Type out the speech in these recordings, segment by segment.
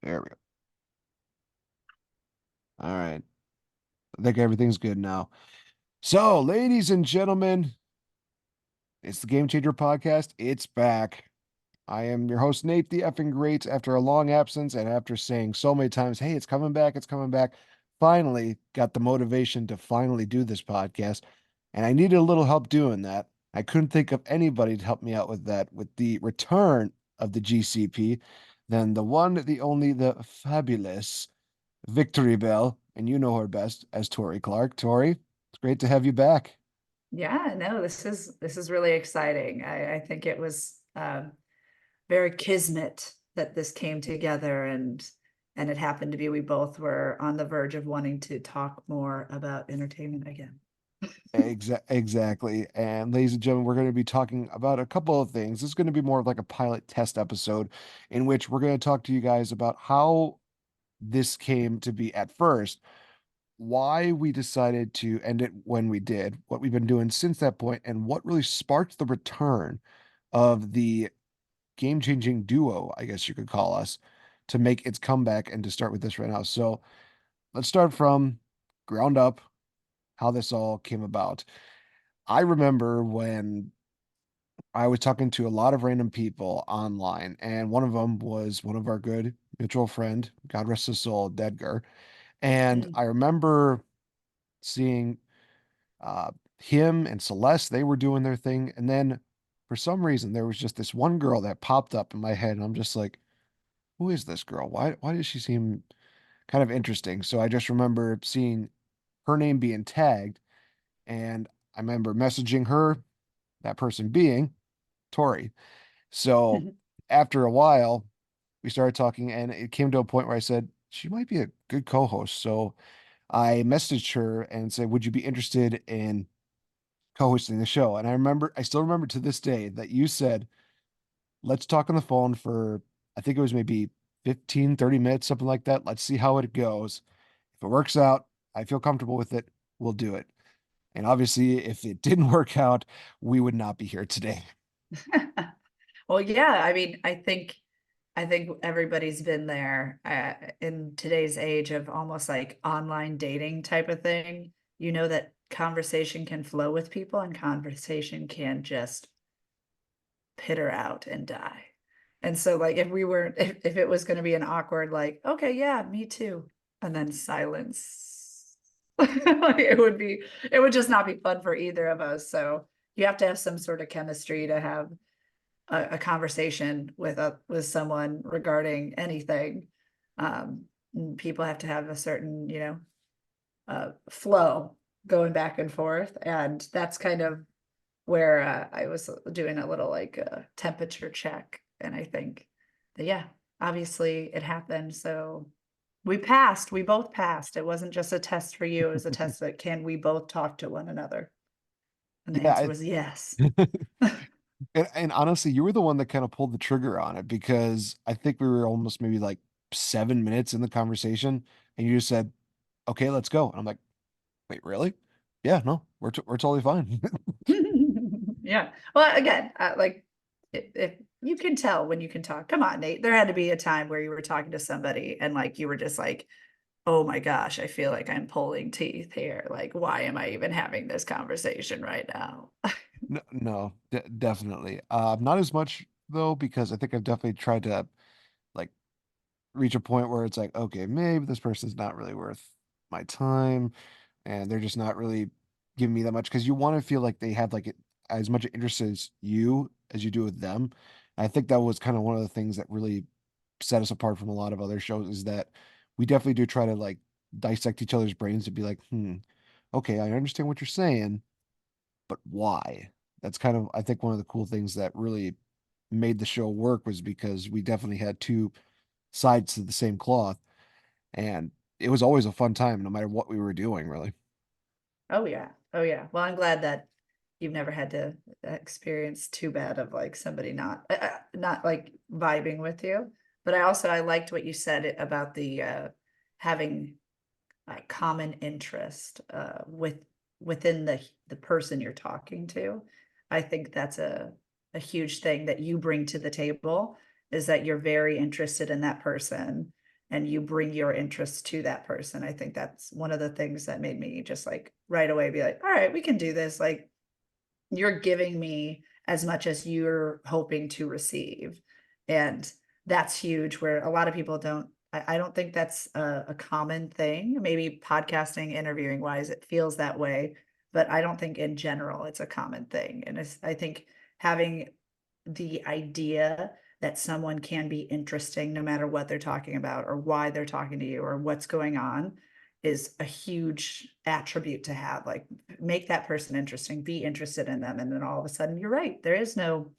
There we go. All right. I think everything's good now. So, ladies and gentlemen, it's the Game Changer podcast. It's back. I am your host, Nate the effing great. After a long absence and after saying so many times, hey, it's coming back, it's coming back, finally got the motivation to finally do this podcast. And I needed a little help doing that. I couldn't think of anybody to help me out with that. With the return of the GCP, then the one, the only, the fabulous Victory Bell, and you know her best as Tori Clark. Tori, it's great to have you back. Yeah, no, this is really exciting. I think it was very kismet that this came together and it happened to be we both were on the verge of wanting to talk more about entertainment again. Exactly. And ladies and gentlemen, we're going to be talking about a couple of things. This is going to be more of like a pilot test episode in which we're going to talk to you guys about how this came to be at first, why we decided to end it when we did, what we've been doing since that point, and what really sparked the return of the game-changing duo, I guess you could call us, to make its comeback and to start with this right now. So let's start from ground up, how this all came about. I remember when I was talking to a lot of random people online, and one of them was one of our good mutual friend, God rest his soul, Dedgar. And Mm. I remember seeing uh, him and Celeste, they were doing their thing. And then for some reason, there was just this one girl that popped up in my head, and I'm just like, who is this girl? Why does she seem kind of interesting? So I just remember seeing her name being tagged, and I remember messaging her, that person being Tori. So after a while, we started talking, and it came to a point where I said, she might be a good co-host. So I messaged her and said, would you be interested in co-hosting the show? And I still remember to this day that you said, let's talk on the phone for, I think it was maybe 15, 30 minutes, something like that. Let's see how it goes. If it works out, I feel comfortable with it, we'll do it. And obviously, if it didn't work out, we would not be here today. Well, yeah, I mean, I think everybody's been there in today's age of almost like online dating type of thing. You know that conversation can flow with people and conversation can just peter out and die. And so like if we were if it was going to be an awkward like, okay, yeah, me too, and then silence. Like it would just not be fun for either of us. So you have to have some sort of chemistry to have a conversation with someone regarding anything. People have to have a certain, flow going back and forth, and that's kind of where I was doing a little like temperature check, and I think that yeah, obviously it happened. So we passed. We both passed. It wasn't just a test for you. It was a test that can we both talk to one another, and the answer Yeah, was yes. and honestly, you were the one that kind of pulled the trigger on it because I think we were almost maybe like 7 minutes in the conversation, and you just said, "Okay, let's go." And I'm like, "Wait, really? Yeah, no, we're totally fine." Yeah. Well, again, like if you can tell when you can talk, come on, Nate. There had to be a time where you were talking to somebody and like you were just like, oh my gosh, I feel like I'm pulling teeth here. Like, why am I even having this conversation right now? No, no, definitely. Not as much though, because I think I've definitely tried to like reach a point where it's like, okay, maybe this person's not really worth my time, and they're just not really giving me that much because you want to feel like they have like as much interest as you do with them. I think that was kind of one of the things that really set us apart from a lot of other shows is that we definitely do try to like dissect each other's brains to be like, okay, I understand what you're saying, but why? That's kind of, I think, one of the cool things that really made the show work was because we definitely had two sides to the same cloth, and it was always a fun time, no matter what we were doing, really. Oh yeah. Oh yeah. Well, I'm glad that you've never had to experience too bad of like somebody not like vibing with you. But I liked what you said about the having common interest within the person you're talking to. I think that's a huge thing that you bring to the table is that you're very interested in that person and you bring your interests to that person. I think that's one of the things that made me just like right away be like, all right, we can do this. Like you're giving me as much as you're hoping to receive. And that's huge where a lot of people don't, I don't think that's a common thing. Maybe podcasting, interviewing wise, it feels that way, but I don't think in general it's a common thing. And I think having the idea that someone can be interesting no matter what they're talking about or why they're talking to you or what's going on is a huge attribute to have. Like, make that person interesting, be interested in them. And then all of a sudden, you're right. There is no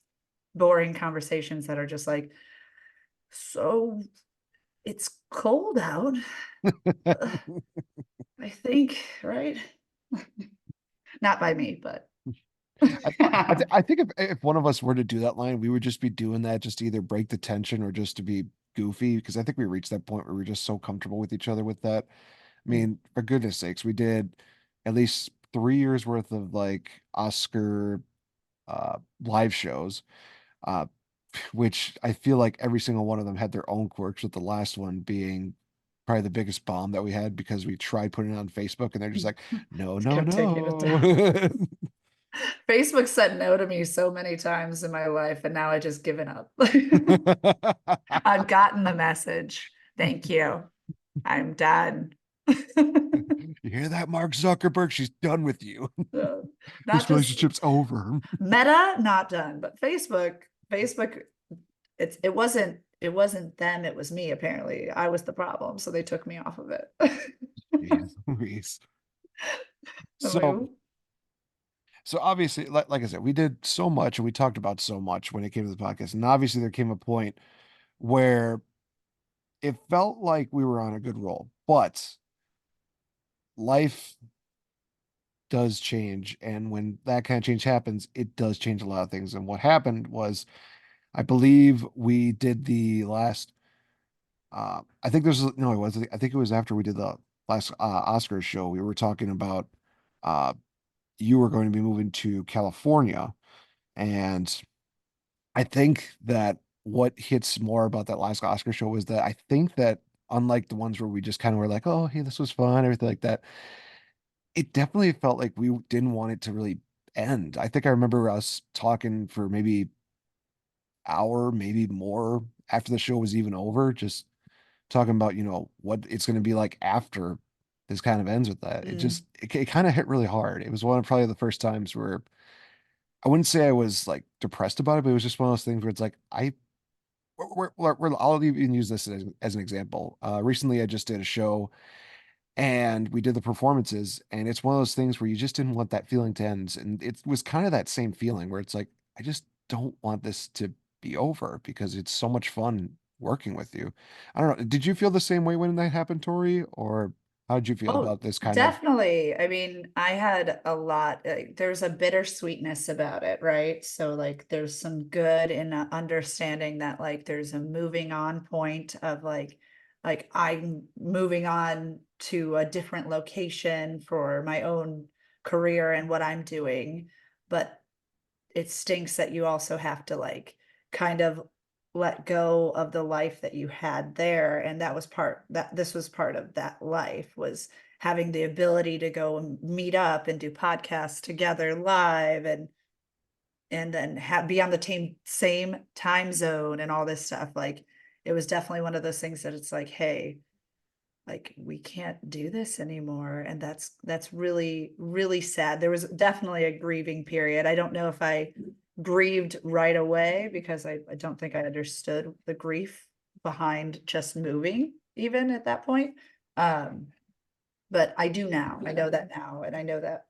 boring conversations that are just like, so it's cold out. I think, right? Not by me, but I think if one of us were to do that line, we would just be doing that just to either break the tension or just to be goofy. Because I think we reached that point where we are just so comfortable with each other with that. I mean, for goodness sakes, we did at least 3 years worth of like Oscar live shows, uh, which I feel like every single one of them had their own quirks, with the last one being probably the biggest bomb that we had because we tried putting it on Facebook and they're just like, no, just no, kept taking it no. down. Facebook said no to me so many times in my life, and now I just given up. I've gotten the message. Thank you. I'm done. You hear that, Mark Zuckerberg? She's done with you. Uh, This Not just relationship's over. Meta, not done, but Facebook, it wasn't them, it was me, apparently. I was the problem, so they took me off of it. Jeez Louise. I'm like, So, so obviously, like I said, we did so much and we talked about so much when it came to the podcast. And obviously, there came a point where it felt like we were on a good roll, but life does change. And when that kind of change happens, it does change a lot of things. And what happened was, I believe we did the last, I think there's, no, it was, I think it was after we did the last Oscars show. We were talking about, uh, you were going to be moving to California. And I think that what hits more about that last Oscar show was that I think that unlike the ones where we just kind of were like, oh, hey, this was fun, everything like that, it definitely felt like we didn't want it to really end. I think I remember us talking for maybe hour, maybe more after the show was even over, just talking about, what it's going to be like after this kind of ends with that. It mm, just, it kind of hit really hard. It was one of probably the first times where I wouldn't say I was like depressed about it, but it was just one of those things where it's like, I'll even use this as an example. Recently, I just did a show and we did the performances, and it's one of those things where you just didn't want that feeling to end. And it was kind of that same feeling where it's like, I just don't want this to be over because it's so much fun working with you. I don't know. Did you feel the same way when that happened, Tori? Or how did you feel oh, about this kind of? definitely. I mean, I had a lot, there's a bittersweetness about it, right? So, like, there's some good in understanding that, like, there's a moving on point of like I'm moving on to a different location for my own career and what I'm doing. But it stinks that you also have to like kind of let go of the life that you had there, and this was part of that life, was having the ability to go and meet up and do podcasts together live, and then be on the same time zone and all this stuff. Like, it was definitely one of those things that it's like, hey, like, we can't do this anymore, and that's really really sad. There was definitely a grieving period. I don't know if I grieved right away because I don't think I understood the grief behind just moving even at that point. um but I do now. I know that now, and I know that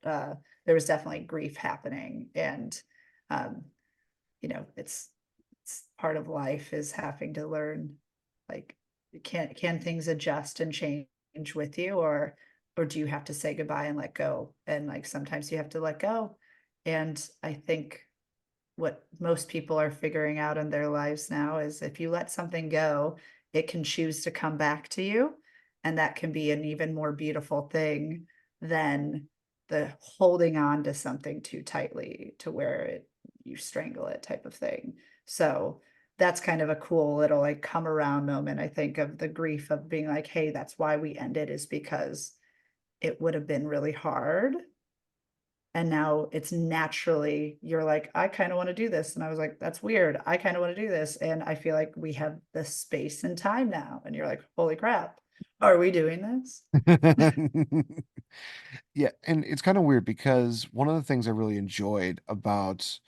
there was definitely grief happening. And um it's part of life, is having to learn, like, can things adjust and change with you, or do you have to say goodbye and let go? And like sometimes you have to let go. And I think what most people are figuring out in their lives now is if you let something go, it can choose to come back to you. And that can be an even more beautiful thing than the holding on to something too tightly to where you strangle it type of thing. So that's kind of a cool little like come around moment, I think, of the grief of being like, hey, that's why we ended, is because it would have been really hard. And now it's naturally, you're like, I kind of want to do this. And I was like, that's weird. I kind of want to do this. And I feel like we have the space and time now. And you're like, holy crap, are we doing this? Yeah, and it's kind of weird because one of the things I really enjoyed about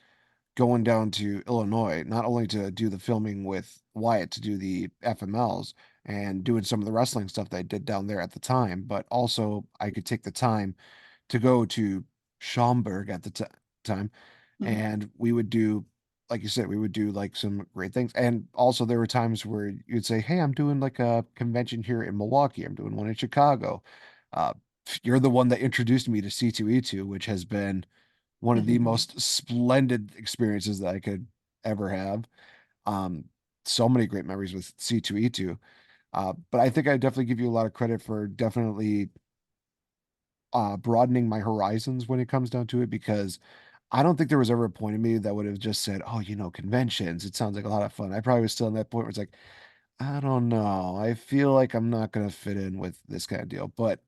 going down to Illinois, not only to do the filming with Wyatt to do the FMLs and doing some of the wrestling stuff that I did down there at the time, but also I could take the time to go to Schaumburg at the time, Mhm, and we would do, like you said, we would do like some great things. And also there were times where you'd say, "Hey, I'm doing like a convention here in Milwaukee. I'm doing one in Chicago." Uh, you're the one that introduced me to C2E2, which has been one of the mhm, most splendid experiences that I could ever have. Um, so many great memories with C2E2. But I think I definitely give you a lot of credit for definitely broadening my horizons when it comes down to it, because I don't think there was ever a point in me that would have just said, "Oh, conventions. It sounds like a lot of fun." I probably was still in that point where it's like, I don't know. I feel like I'm not going to fit in with this kind of deal. But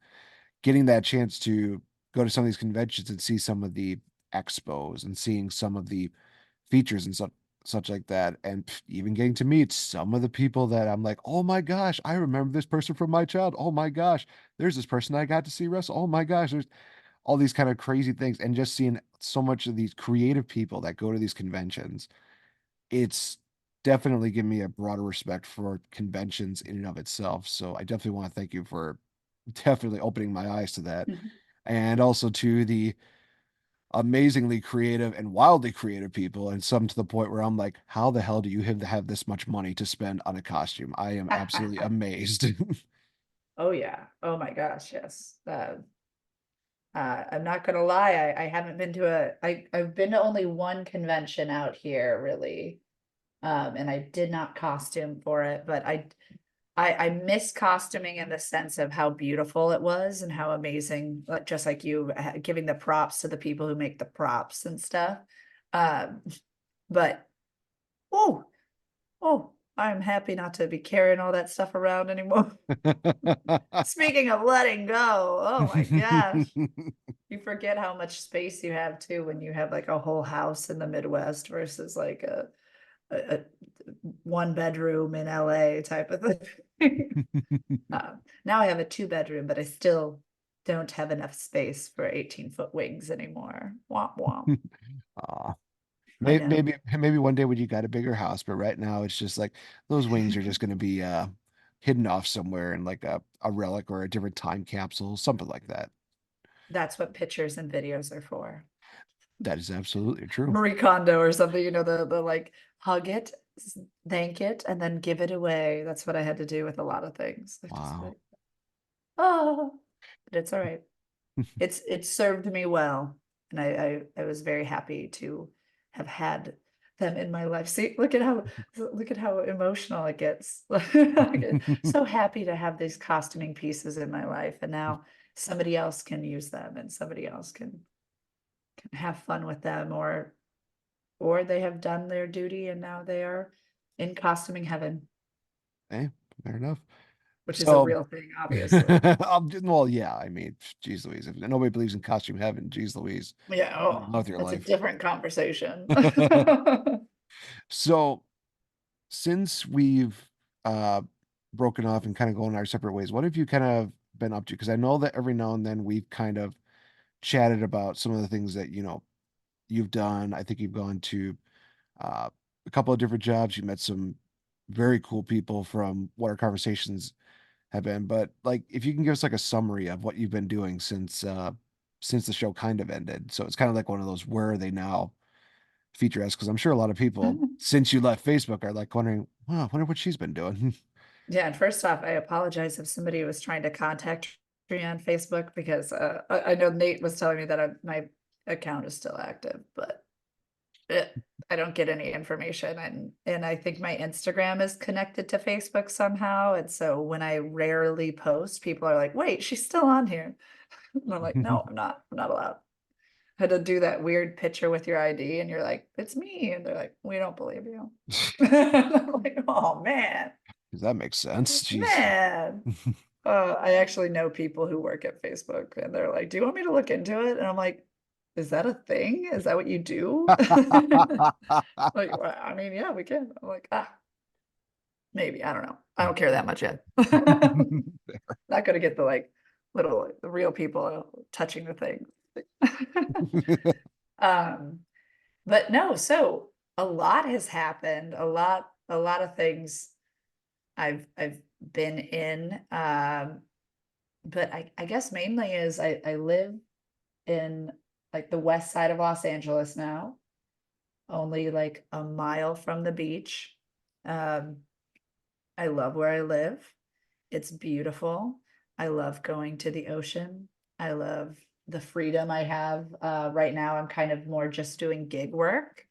getting that chance to go to some of these conventions and see some of the expos and seeing some of the features and such like that, and even getting to meet some of the people that I'm like, oh my gosh, I remember this person from my child. Oh my gosh, there's this person I got to see wrestle. Oh my gosh, there's all these kind of crazy things, and just seeing so much of these creative people that go to these conventions. It's definitely given me a broader respect for conventions in and of itself. So I definitely want to thank you for definitely opening my eyes to that, mhm. and also to the amazingly creative and wildly creative people, and some to the point where I'm like, how the hell do you have this much money to spend on a costume? I am absolutely amazed. Oh yeah. Oh my gosh, yes. I'm not gonna lie, I haven't been to I've been to only one convention out here really. And I did not costume for it, but I miss costuming in the sense of how beautiful it was and how amazing, just like you, giving the props to the people who make the props and stuff. Um, but oh, oh, I'm happy not to be carrying all that stuff around anymore. Speaking of letting go, oh my gosh. You forget how much space you have too when you have like a whole house in the Midwest versus like a one bedroom in LA type of thing. Now I have a two-bedroom, but I still don't have enough space for 18-foot wings anymore. Womp womp. Aw. I know. Maybe one day when you got a bigger house, but right now it's just like those wings are just going to be hidden off somewhere in like a relic or a different time capsule, something like that. That's what pictures and videos are for. That is absolutely true. Marie Kondo or something, the like hug it, thank it, and then give it away. That's what I had to do with a lot of things. I just Wow. like, oh, but it's all right. It's served me well, and I was very happy to have had them in my life. See, look at how emotional it gets. I get so happy to have these costuming pieces in my life, and now somebody else can use them, and somebody else can have fun with them, or they have done their duty and now they are in costuming heaven, Hey, fair enough. which is a So, real thing, obviously. well, yeah, I mean, geez Louise, if nobody believes in costume heaven, geez Louise, Yeah, what are you oh, doing with your that's a life? different conversation. So, since we've broken off and kind of going our separate ways, what have you kind of been up to? Because I know that every now and then we've kind of chatted about some of the things that you've done. I think you've gone to uh, a couple of different jobs. You met some very cool people from what our conversations have been. But like, if you can give us like a summary of what you've been doing since the show kind of ended. So it's kind of like one of those where are they now feature us, because I'm sure a lot of people since you left Facebook are like wondering, wow, I wonder what she's been doing. Yeah, and first off, I apologize if somebody was trying to contact me on Facebook because I know Nate was telling me that my account is still active, but eh, I don't get any information, and I think my Instagram is connected to Facebook somehow, and so when I rarely post, people are like, "Wait, she's still on here," and I'm like, "No, I'm not. I'm not allowed." Had to do that weird picture with your ID and you're like, it's me. And they're like, we don't believe you. I'm like, oh man, That makes sense. Jeez. man. I actually know people who work at Facebook and they're like, do you want me to look into it? And I'm like, is that a thing? Is that what you do? Like, well, I mean, yeah, we can. I'm like, maybe. I don't know. I don't care that much yet. Not gonna get the like little the real people touching the thing. Um, but no, so a lot has happened, a lot of things I've been in. But I guess mainly is I live in like the west side of Los Angeles now, only like a mile from the beach. Um, I love where I live. It's beautiful. I love going to the ocean. I love the freedom I have. Right now, I'm kind of more just doing gig work.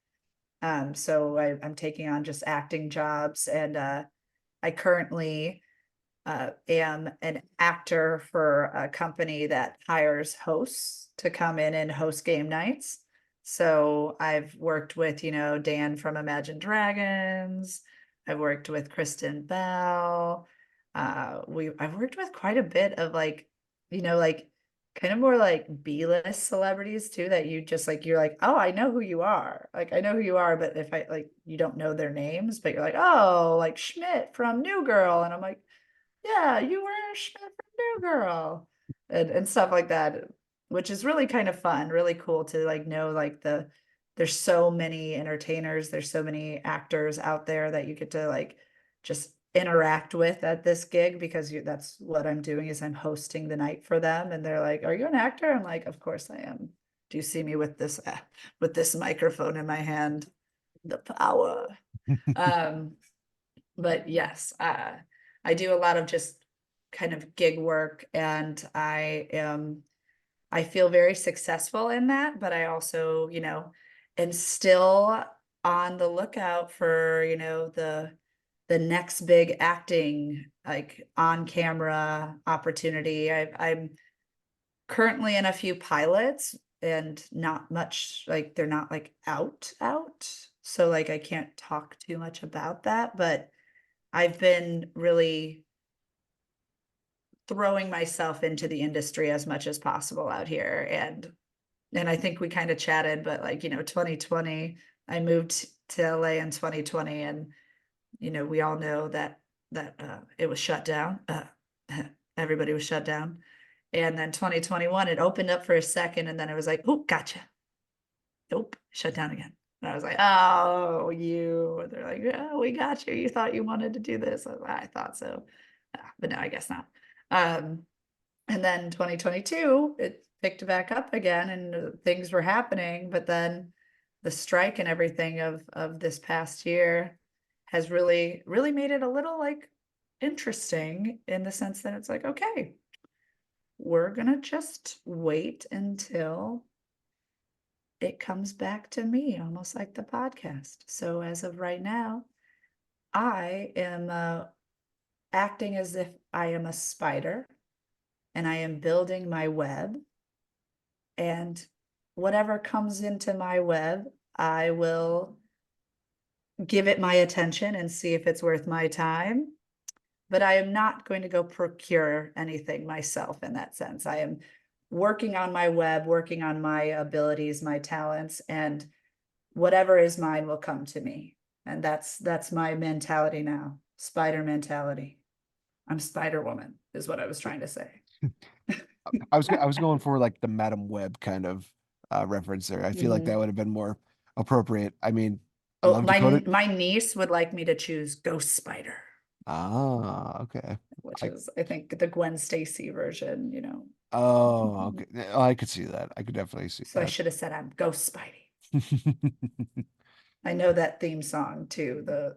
So I'm taking on just acting jobs, and I currently am an actor for a company that hires hosts to come in and host game nights. So I've worked with, Dan from Imagine Dragons. I've worked with Kristen Bell. I've worked with quite a bit of like, like kind of more like B-list celebrities too, that you just like, you're like, oh, I know who you are. Like, I know who you are, but if I like, you don't know their names, but you're like, oh, like Schmidt from New Girl. And I'm like, yeah, you were Schmidt from New Girl, and stuff like that, which is really kind of fun, really cool to like know like there's so many entertainers, there's so many actors out there that you get to like just interact with at this gig because that's what I'm doing is I'm hosting the night for them, and they're like, "Are you an actor?" I'm like, "Of course I am. Do you see me with this microphone in my hand? The power." Um, but yes, I do a lot of just kind of gig work, and I feel very successful in that, but I also, am still on the lookout for, the next big acting, like on camera opportunity. I'm currently in a few pilots and not much, like they're not like out. So like I can't talk too much about that, but I've been really throwing myself into the industry as much as possible out here. And I think we kind of chatted, but like, 2020, I moved to LA in 2020, and we all know that it was shut down. Everybody was shut down. And then 2021, it opened up for a second, and then it was like, oh, gotcha. Nope, shut down again. And I was like, oh, you. They're like, yeah, we got you. You thought you wanted to do this. I thought so. But no, I guess not. Um, and then 2022, it picked back up again and things were happening. But then the strike and everything of this past year has really, really made it a little like interesting in the sense that it's like, okay, we're gonna just wait until it comes back to me, almost like the podcast. So as of right now, I am acting as if I am a spider and I am building my web. And whatever comes into my web, I will give it my attention and see if it's worth my time. But I am not going to go procure anything myself in that sense. I am working on my web, working on my abilities, my talents, and whatever is mine will come to me. And that's my mentality now. Spider mentality. I'm Spider Woman is what I was trying to say. I was going for like the Madam Web kind of reference there. I feel like that Mhm. would have been more appropriate. I mean, I Oh, love my Dakota. my niece would like me to choose Ghost Spider, Ah, okay. which I is I think the Gwen Stacy version. oh, okay. Oh, I could see that. I could definitely see So I that. should have said I'm Ghost Spidey. I know that theme song too, the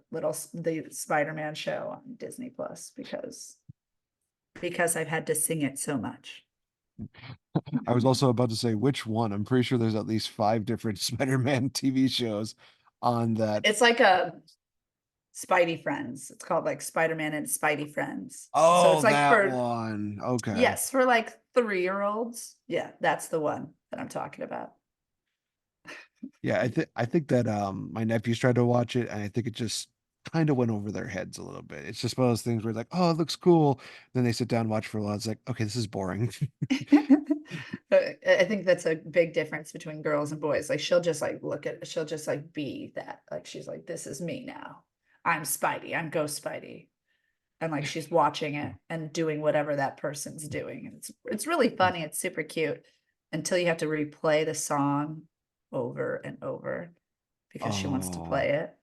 Spider-Man show on Disney Plus because I've had to sing it so much. I was also about to say which one. I'm pretty sure there's at least five different Spider-Man TV shows on that. It's like a Spidey Friends. It's called like Spider-Man and Spidey Friends. So Oh, it's like that for one. Okay. yes, for like 3-year-olds. Yeah, that's the one that I'm talking about. Yeah, I think that my nephews tried to watch it and I think it just kind of went over their heads a little bit. It's just one of those things where like, oh, it looks cool. Then they sit down and watch for a while. It's like, okay, this is boring. I think that's a big difference between girls and boys. Like she'll just like she'll just like be that. Like she's like, this is me now. I'm Spidey. I'm Ghost Spidey. And like she's watching it and doing whatever that person's doing. And it's really funny. It's super cute until you have to replay the song over and over because she wants to Oh, play it.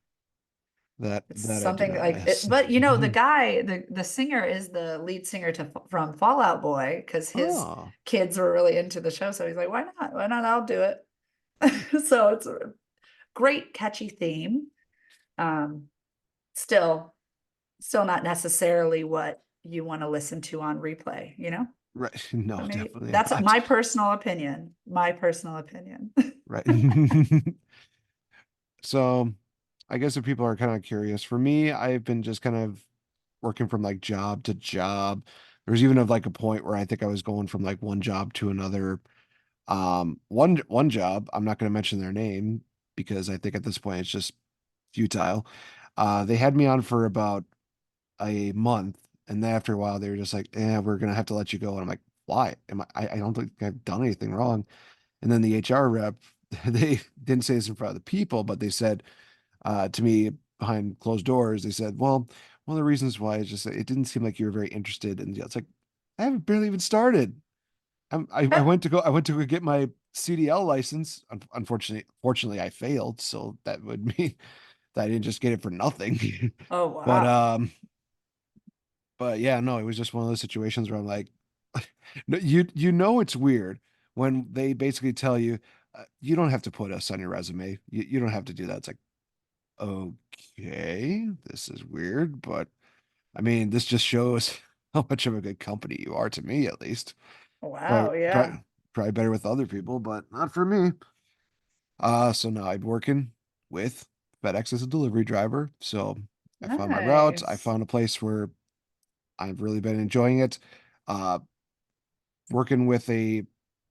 It's that I do something not like miss. it, but you know, the guy, the singer is the lead singer to from Fallout Boy because his Oh, kids were really into the show. So he's like, why not? Why not? I'll do it. So it's a great catchy theme. Um, still, still not necessarily what you want to listen to on replay, you know? right. No, But maybe definitely that's not. my personal opinion. My personal opinion. Right. So I guess if people are kind of curious, for me, I've been just kind of working from like job to job. There's even of like a point where I think I was going from like one job to another. One job, I'm not going to mention their name because I think at this point it's just futile. They had me on for about a month, and then after a while they were just like, "Yeah, we're gonna have to let you go." And I'm like, "Why? I don't think I've done anything wrong." And then the HR rep, they didn't say this in front of the people, but they said to me behind closed doors, they said, "Well, one of the reasons why is just that it didn't seem like you were very interested." And it's like, I haven't barely even started. I went to go get my CDL license. Fortunately, I failed, so that would mean that I didn't just get it for nothing. Oh But wow. um, but yeah, no, it was just one of those situations where I'm like, no, you know it's weird when they basically tell you you don't have to put us on your resume. You don't have to do that. It's like, okay, this is weird, but I mean, this just shows how much of a good company you are to me, at least. Probably, Wow, yeah. probably better with other people, but not for me. So now I'm working with FedEx as a delivery driver. So I found my routes. I Nice. found a place where I've really been enjoying it. Uh, Working with a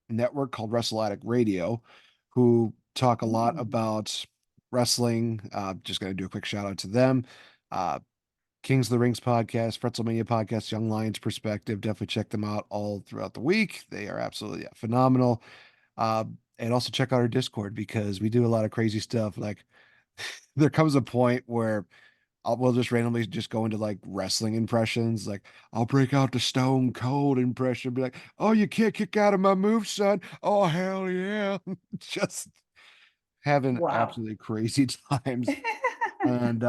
network called Wrestle Addict Radio, who talk a lot Mm. about wrestling. Just going to do a quick shout out to them. Uh, Kings of the Rings podcast, Pretzelmania podcast, Young Lions Perspective. Definitely check them out all throughout the week. They are absolutely phenomenal. Uh, and also check out our Discord because we do a lot of crazy stuff. Like there comes a point where we'll just randomly just go into like wrestling impressions. Like I'll break out the Stone Cold impression, be like, "Oh, you can't kick out of my move, son. Oh, hell yeah!" Just having Wow. absolutely crazy times. And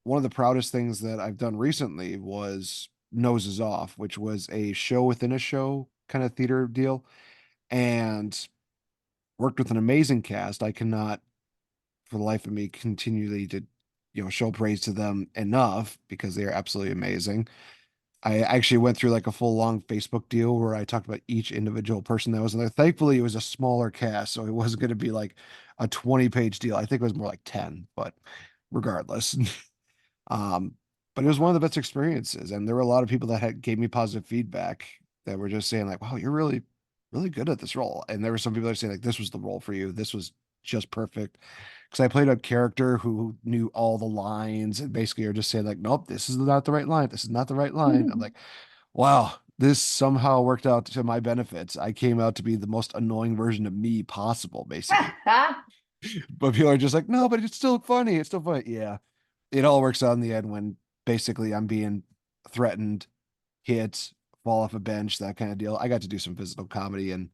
one of the proudest things that I've done recently was Noses Off, which was a show within a show kind of theater deal, and worked with an amazing cast. I cannot, for the life of me, continually to show praise to them enough because they are absolutely amazing. I actually went through like a full long Facebook deal where I talked about each individual person that was in there. Thankfully, it was a smaller cast, so it wasn't going to be like a 20-page deal. I think it was more like 10, but regardless. Um, but it was one of Wow. the best experiences, and there were a lot of people that had gave me positive feedback that were just saying like, "Wow, you're really, really good at this role." And there were some people that saying like, "This was the role for you. This was just perfect." Because I played a character who knew all the lines and basically are just saying like, "Nope, this is not the right line. This is not the right line." I'm like, "Wow, this somehow worked out to my benefits. I came out to be the most annoying version of me possible, basically." But people are just like, "No, but it's still funny. It's still funny." Yeah, it all works out in the end when basically I'm being threatened, hit, fall off a bench, that kind of deal. I got to do some physical comedy and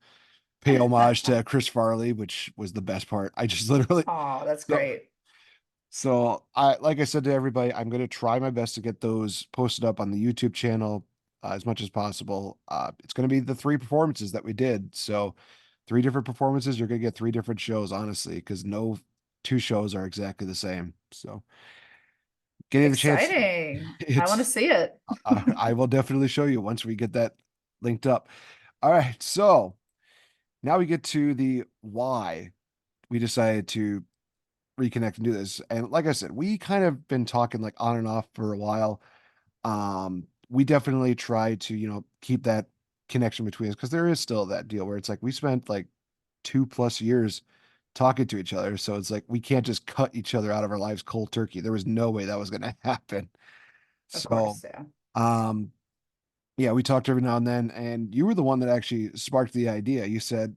pay homage to Chris Farley, which was the best part. I just literally Oh, that's so great. like I said to everybody, I'm going to try my best to get those posted up on the YouTube channel as much as possible. It's going to be the three performances that we did. So three different performances. You're going to get three different shows, honestly, because no two shows are exactly the same. So getting the chance, Exciting. I want to it's see it. I will definitely show you once we get that linked up. All right, so now we get to the why we decided to reconnect and do this. And like I said, we kind of been talking like on and off for a while. We definitely try to, keep that connection between us because there is still that deal where it's like we spent like 2+ years talking to each other. So it's like we can't just cut each other out of our lives cold turkey. There was no way that was going to happen. Of So, course, yeah. um, yeah, we talked every now and then, and you were the one that actually sparked the idea. You said,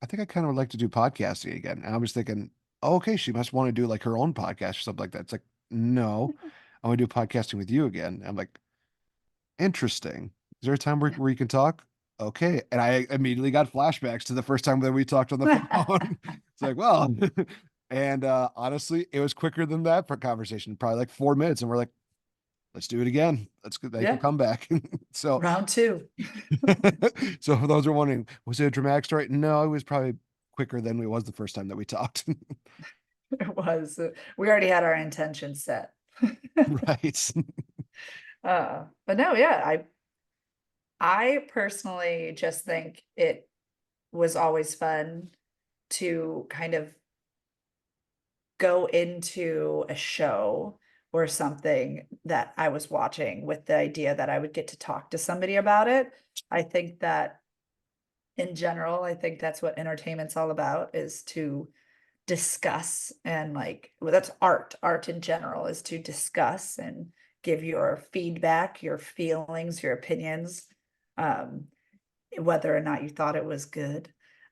I think I kind of would like to do podcasting again. And I was thinking, oh, okay, she must want to do like her own podcast or something like that. It's like, no, I want to do podcasting with you again. I'm like, interesting. Is there a time where you can talk? Okay. And I immediately got flashbacks to the first time that we talked on the phone. It's like, well, and honestly, it was quicker than that for conversation, probably like 4 minutes. And we're like, let's do it again. Let's make a Yeah, comeback. So, round two. so for those who are wondering, was it a dramatic story? No, it was probably quicker than it was the first time that we talked. It was. We already had our intention set. Right. But no, yeah, I personally just think it was always fun to kind of go into a show or something that I was watching with the idea that I would get to talk to somebody about it. I think that in general, I think that's what entertainment's all about, is to discuss, and like, well, that's art. Art in general is to discuss and give your feedback, your feelings, your opinions, um, whether or not you thought it was good.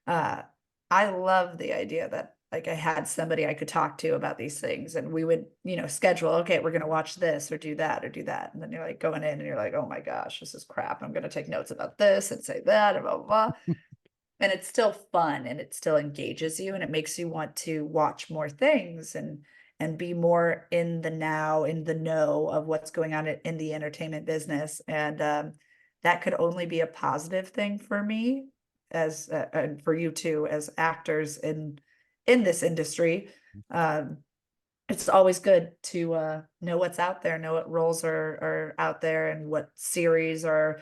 Uh, I love the idea that like I had somebody I could talk to about these things, and we would, schedule, okay, we're going to watch this or do that or do that. And then you're like going in and you're like, oh my gosh, this is crap. I'm going to take notes about this and say that and blah, blah, blah. And it's still fun and it still engages you and it makes you want to watch more things and be more in the now, in the know of what's going on in the entertainment business. And that could only be a positive thing for me, as and for you too, as actors in this industry. um it's always good to know what's out there, know what roles are out there, and what series are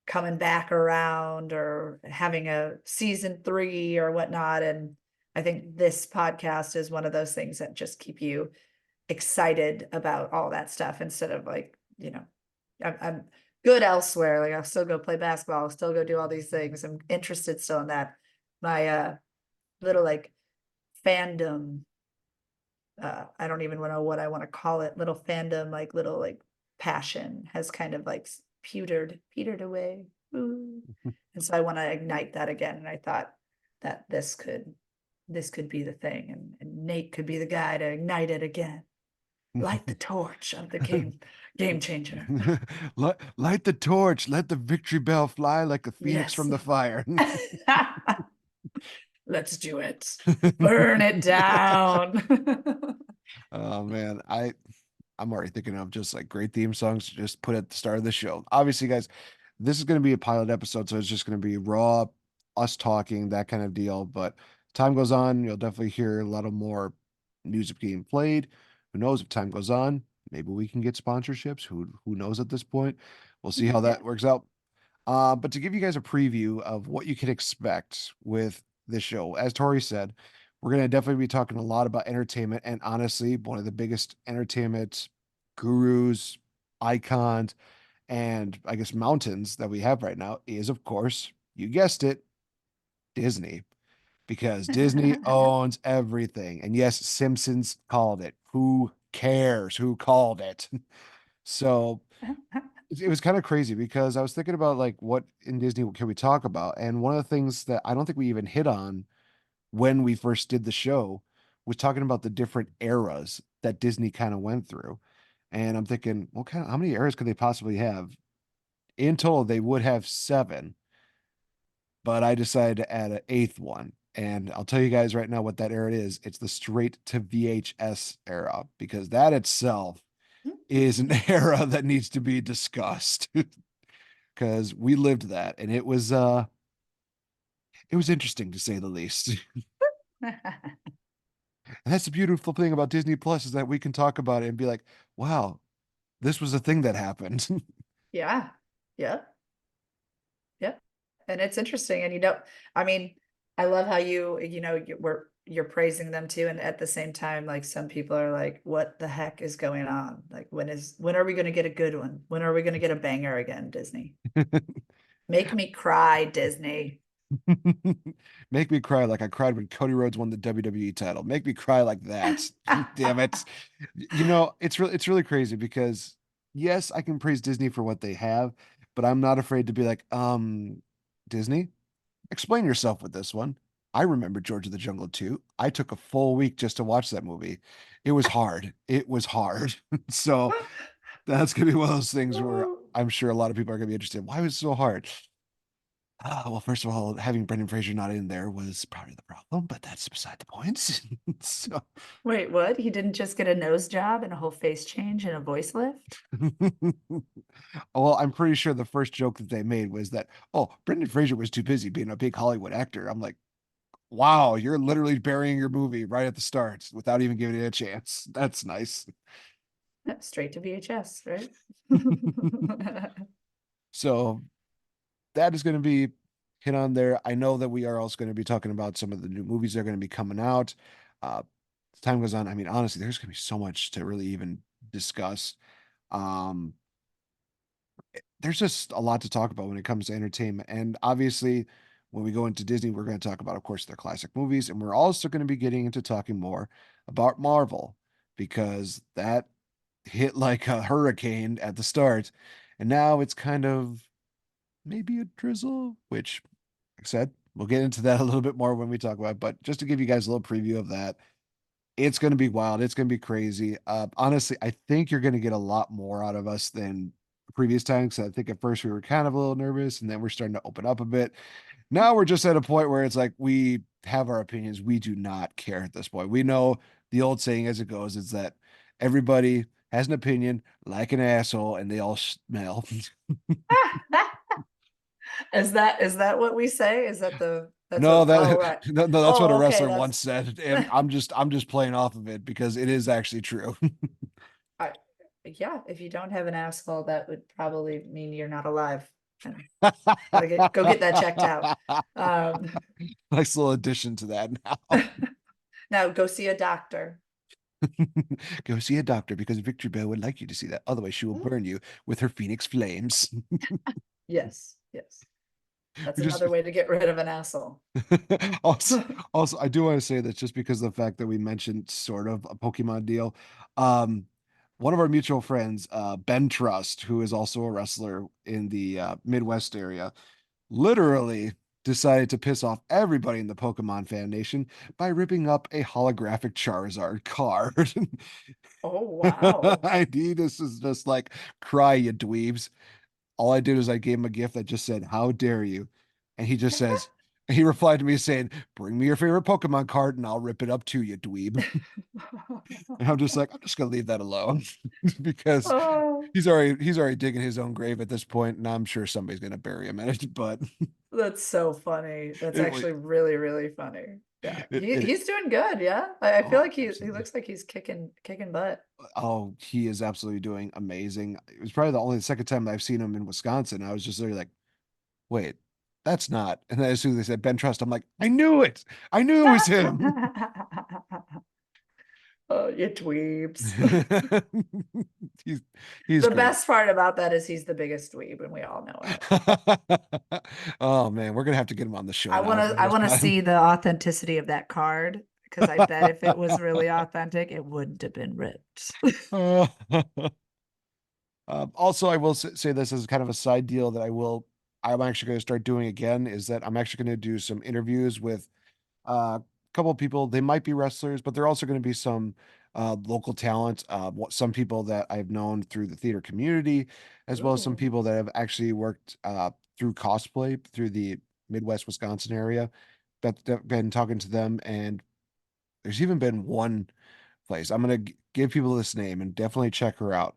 coming back around or having a season three or whatnot. And I think this podcast is one of those things that just keep you excited about all that stuff, instead of like, I'm good elsewhere. Like I'll still go play basketball, I'll still go do all these things. I'm interested still in that. My little like fandom, I don't even know what I want to call it, little fandom, like little like passion has kind of like petered away. Ooh. And so I want to ignite that again. And I thought that this could be the thing, and Nate could be the guy to ignite it again. Light the torch of the game changer. Light the torch. Let the victory bell fly like a phoenix Yes. from the fire. Let's do it. Burn it down. Oh man, I'm already thinking of just like great theme songs to just put at the start of the show. Obviously, guys, this is going to be a pilot episode, so it's just going to be raw, us talking, that kind of deal. But time goes on, you'll definitely hear a lot of more music being played. Who knows if time goes on, maybe we can get sponsorships. Who knows at this point? We'll see how Yeah. that works out. But to give you guys a preview of what you can expect with this show, as Tori said, we're going to definitely be talking a lot about entertainment. And honestly, one of the biggest entertainment gurus, icons, and I guess mountains that we have right now is, of course, you guessed it, Disney. Because Disney owns everything. And yes, Simpsons called it. Who cares who called it? So it was kind of crazy because I was thinking about like what in Disney can we talk about? And one of the things that I don't think we even hit on when we first did the show was talking about the different eras that Disney kind of went through. And I'm thinking, how many eras could they possibly have? In total, they would have seven, but I decided to add an eighth one. And I'll tell you guys right now what that era is. It's the straight to VHS era, because that itself is an era that needs to be discussed. Because we lived that and it was interesting to say the least. And that's the beautiful thing about Disney Plus, is that we can talk about it and be like, wow, this was a thing that happened. Yeah. Yeah. Yeah. And it's interesting. And I mean, I love how you're praising them too. And at the same time, like some people are like, what the heck is going on? Like when are we gonna get a good one? When are we gonna get a banger again, Disney? Make me cry, Disney. Make me cry like I cried when Cody Rhodes won the WWE title. Make me cry like that. Damn it. You know, it's really crazy because yes, I can praise Disney for what they have, but I'm not afraid to be like, Disney, explain yourself with this one. I remember George of the Jungle 2. I took a full week just to watch that movie. It was hard. It was hard. So that's gonna be one of those things where I'm sure a lot of people are gonna be interested. Why was it so hard? Well, first of all, having Brendan Fraser not in there was probably the problem, but that's beside the point. So, Wait, what? He didn't just get a nose job and a whole face change and a voice lift? well, I'm pretty sure the first joke that they made was that, oh, Brendan Fraser was too busy being a big Hollywood actor. I'm like, wow, you're literally burying your movie right at the start without even giving it a chance. That's nice. Straight to VHS, right? So that is going to be hit on there. I know that we are also going to be talking about some of the new movies that are going to be coming out. As time goes on, I mean, honestly, there's going to be so much to really even discuss. Um, there's just a lot to talk about when it comes to entertainment. And obviously, when we go into Disney, we're going to talk about, of course, their classic movies. And we're also going to be getting into talking more about Marvel because that hit like a hurricane at the start. And now it's kind of maybe a drizzle, which, like I said, we'll get into that a little bit more when we talk about it. But just to give you guys a little preview of that, it's going to be wild. It's going to be crazy. Honestly, I think you're going to get a lot more out of us than previous times. I think at first we were kind of a little nervous and then we're starting to open up a bit. Now we're just at a point where it's like we have our opinions. We do not care at this point. We know the old saying as it goes is that everybody has an opinion like an asshole and they all smell. Is that what we say? Is that that's No, what, that oh right. no, that's what a Oh, okay, wrestler that's once said, and I'm just playing off of it because it is actually true. I yeah, if you don't have an asshole, that would probably mean you're not alive. And gotta go get that checked out. Um Nice little addition to that now. now go see a doctor. Go see a doctor because Victory Bell would like you to see that. Otherwise, she will burn you with her phoenix flames. Yes, yes. That's We just another way to get rid of an asshole. also, also, I do want to say that just because of the fact that we mentioned sort of a Pokemon deal, um, one of our mutual friends, Ben Trust, who is also a wrestler in the Midwest area, literally decided to piss off everybody in the Pokemon fan nation by ripping up a holographic Charizard card. Oh, wow. This is just like, cry, you dweebs. All I did is I gave him a gift that just said, "How dare you?" And he just says, he replied to me saying, "Bring me your favorite Pokemon card and I'll rip it up to you, dweeb." And I'm just like, I'm just gonna leave that alone because Oh, he's already digging his own grave at this point, and I'm sure somebody's gonna bury him in it. But that's so funny. That's it was actually really, really funny. Yeah. it He's doing good, yeah. I feel oh, like he absolutely. looks like he's kicking butt. Oh, he is absolutely doing amazing. It was probably the only second time that I've seen him in Wisconsin. I was just there like, wait, that's not. And then as soon as they said Ben Trust, I'm like, I knew it. I knew it was him. Oh, you dweebs. he's he's The great. best part about that is he's the biggest dweeb, and we all know it. Oh man, we're gonna have to get him on the show now one of I these want to times. see the authenticity of that card because I bet if it was really authentic, it wouldn't have been ripped. Uh, also, I will say this as kind of a side deal that I'm actually going to start doing again is that I'm actually going to do some interviews with a couple of people. They might be wrestlers, but they're also going to be some local talent. Some people that I've known through the theater community, as well as some Ooh. people that have actually worked through cosplay through the Midwest Wisconsin area. That been talking to them, and there's even been one place. I'm gonna give people this name and definitely check her out.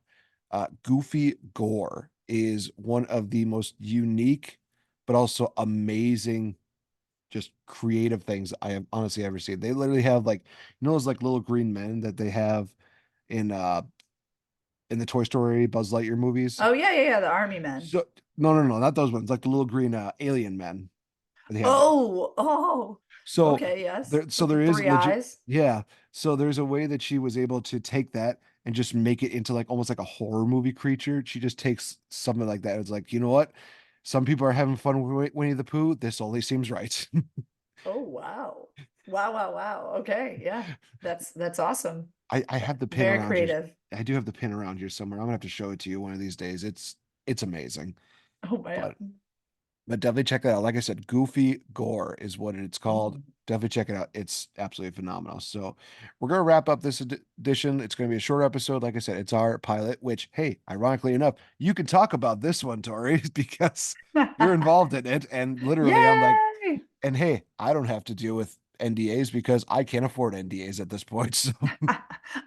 Goofy Gore is one of the most unique, but also amazing just creative things I have honestly ever seen. They literally have like those like little green men that they have in uh in the Toy Story Buzz Lightyear movies. Oh yeah, yeah, yeah, the army men. So no, not those ones, like the little green alien men. They have those. Oh, oh. So Okay, yes. there With is three legit, eyes. yeah. So there's a way that she was able to take that and just make it into like almost like a horror movie creature. She just takes something like that. It's like, you know what? Some people are having fun with Winnie the Pooh. This only seems right. Oh, wow. Wow, wow, wow. Okay, yeah. That's awesome. I have the pin Very around here. creative. I do have the pin around here somewhere. I'm gonna have to show it to you one of these days. It's amazing. Oh man. But definitely check that out. Like I said, Goofy Gore is what it's called. Mm. Definitely check it out. It's absolutely phenomenal. So we're gonna wrap up this edition. It's gonna be a short episode. Like I said, it's our pilot, which, hey, ironically enough, you can talk about this one, Tori, because you're involved in it. And literally, I'm like, Yay! and hey, I don't have to deal with NDAs because I can't afford NDAs at this point. So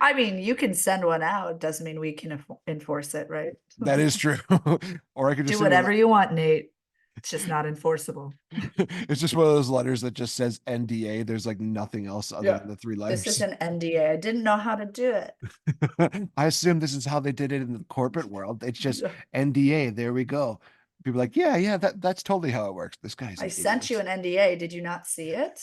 I mean, you can send one out. Doesn't mean we can enforce it, right? that is true. Or I could just Do send you whatever you want, Nate. It's just not enforceable. it's just one of those letters that just says NDA. There's like nothing else other Yeah. than the three This is letters. an NDA. I didn't know how to do it. I assume this is how they did it in the corporate world. It's just Yeah. NDA. There we go. People are like, yeah, yeah, that's totally how it works. This guy's I an sent you idiot. an NDA. Did you not see it?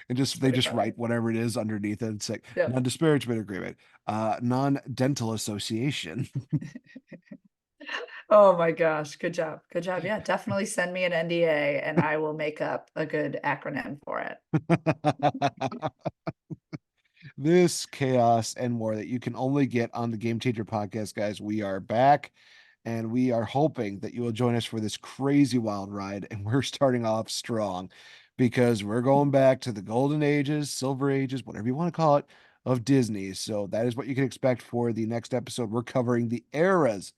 And It's just they pretty just funny. write whatever it is underneath it. It's like Yeah. non-disparagement agreement, non-dental association. Oh my gosh. Good job. Good job. Yeah, definitely send me an NDA and I will make up a good acronym for it. This chaos and more that you can only get on the Game Changer podcast, guys. We are back and we are hoping that you will join us for this crazy wild ride. And we're starting off strong because we're going back to the golden ages, silver ages, whatever you want to call it, of Disney. So that is what you can expect for the next episode. We're covering the eras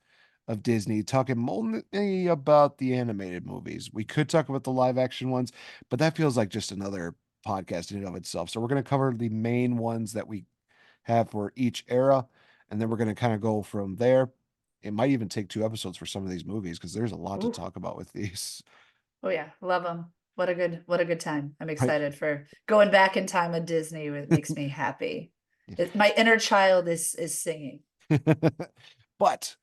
of Disney, talking only about the animated movies. We could talk about the live action ones, but that feels like just another podcast in and of itself. So we're going to cover the main ones that we have for each era, and then we're going to kind of go from there. It might even take two episodes for some of these movies because there's a lot to Ooh. talk about with these. Oh yeah, love them. What a good time. I'm Right? excited for going back in time with Disney. It makes me happy. My inner child is singing. But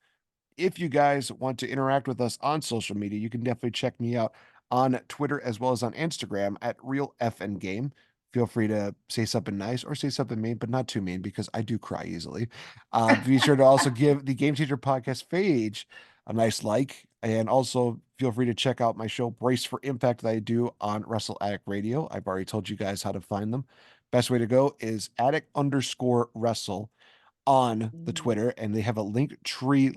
if you guys want to interact with us on social media, you can definitely check me out on Twitter as well as on Instagram at Real FN Game. Feel free to say something nice or say something mean, but not too mean because I do cry easily. Be sure to also give the Game Changer podcast page a nice like, and also feel free to check out my show Brace for Impact that I do on Wrestle Addict Radio. I've already told you guys how to find them. Best way to go is addict_wrestle on the Mm. Twitter, and they have a link tree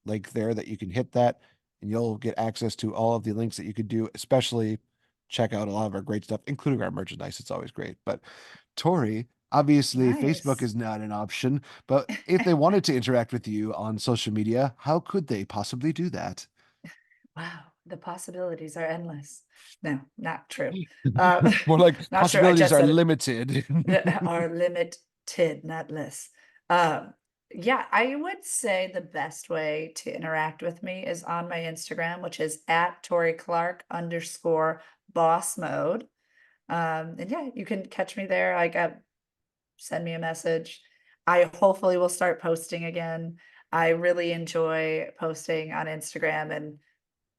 link there that you can hit that, and you'll get access to all of the links that you could do, especially check out a lot of our great stuff, including our merchandise. It's always great. But Tori, obviously, Facebook Nice. is not an option, but if they wanted to interact with you on social media, how could they possibly do that? Wow, the possibilities are endless. No, not true. Uh, More like not true. I possibilities just are said it. limited. Are limited, not less. Yeah, I would say the best way to interact with me is on my Instagram, which is at Tori Clark underscore boss mode. And yeah, you can catch me there. Like, send me a message. I hopefully will start posting again. I really enjoy posting on Instagram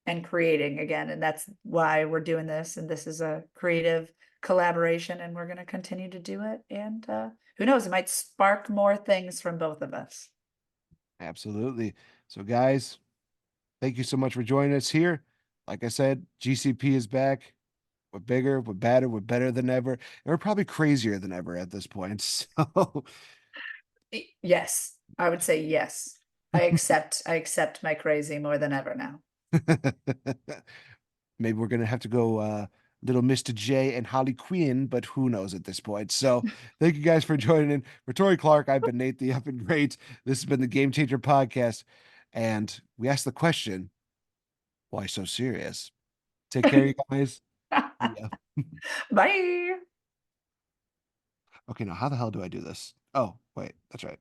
and creating again, and that's why we're doing this. And this is a creative collaboration, and we're going to continue to do it. And who knows, it might spark more things from both of us. Absolutely. So, guys, thank you so much for joining us here. Like I said, GCP is back. We're bigger, we're badder, we're better than ever, and we're probably crazier than ever at this point. So Yes, I would say yes. I accept my crazy more than ever now. maybe we're gonna have to go little Mr. J and Holly Quinn, but who knows at this point. So thank you guys for joining in. For Tori Clark, I've been Nate the Up and Great. This has been the Game Changer Podcast. And we asked the question, why so serious? Take care, you guys. Yeah. Bye. Okay, now how the hell do I do this? Oh, wait, that's right.